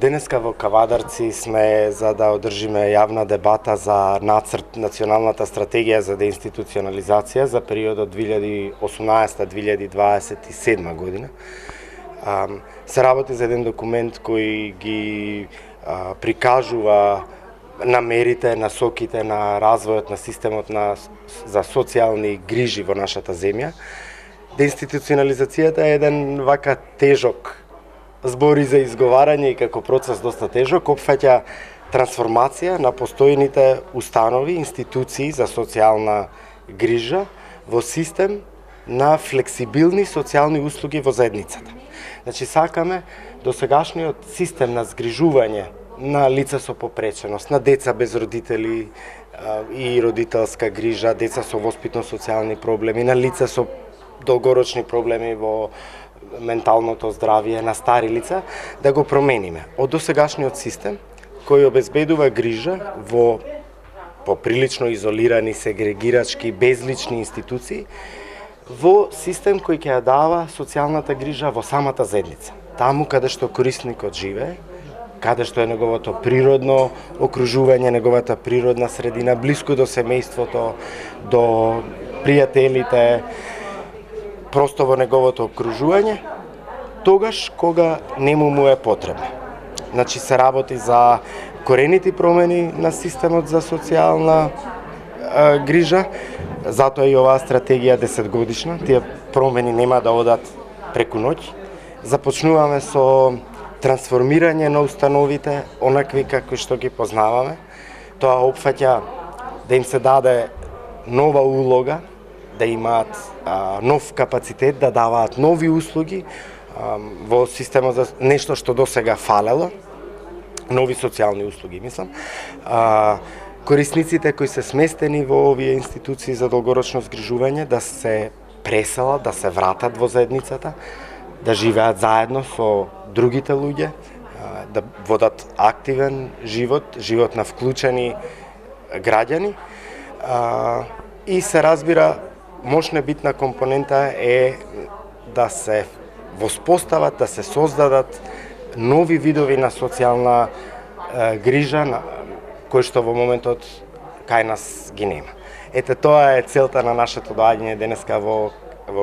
Денеска во Кавадарци сме за да одржиме јавна дебата за нацрт Националната стратегија за деинституционализација за периодот 2018-2027 година. Се работи за еден документ кој ги прикажува намерите, насоките на развојот на системот за социјални грижи во нашата земја. Деинституционализацијата е еден вака тежок збори за изговарање и како процес доста тежок, опфаќа трансформација на постојните установи, институции за социјална грижа во систем на флексибилни социјални услуги во заедницата. Значи, сакаме досегашниот систем на згрижување на лица со попреченост, на деца без родители и родителска грижа, деца со воспитно-социјални проблеми, на лица со долгорочни проблеми во менталното здравје, на стари лица, да го промениме од досегашниот систем кој обезбедува грижа во поприлично изолирани, сегрегирачки, безлични институции, во систем кој ќе ја дава социјалната грижа во самата заедница, таму каде што корисникот живее, каде што е неговото природно окружување, неговата природна средина, блиску до семејството, до пријателите, просто во неговото окружување, тогаш кога нему му е потребно. Значи, се работи за корените промени на системот за социјална грижа, затоа и оваа стратегија 10-годишна, тие промени нема да одат преку ноќ. Започнуваме со трансформирање на установите, онакви како што ги познаваме. Тоа опфаќа да им се даде нова улога, да имаат нов капацитет, да даваат нови услуги во системот за нешто што досега фалело, нови социјални услуги, мислам. Корисниците кои се сместени во овие институции за долгорочно згрижување да се преселат, да се вратат во заедницата, да живеат заедно со другите луѓе, да водат активен живот, живот на вклучени граѓани. И се разбира, мощна битна компонента е да се воспостават, да се создадат нови видови на социјална грижа, кои што во моментот кај нас ги нема. Ете, тоа е целта на нашето доаѓање денеска во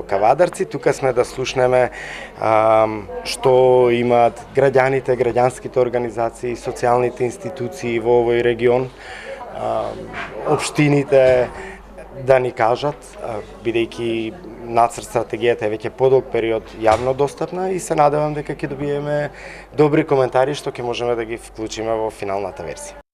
Кавадарци. Тука сме да слушнеме што имаат граѓаните, граѓанските организации, социјалните институции во овој регион, општините, да ни кажат, бидејќи нацрт стратегијата е веќе подолг период јавно достапна и се надевам дека ќе добиеме добри коментари што ќе можеме да ги вклучиме во финалната верзија.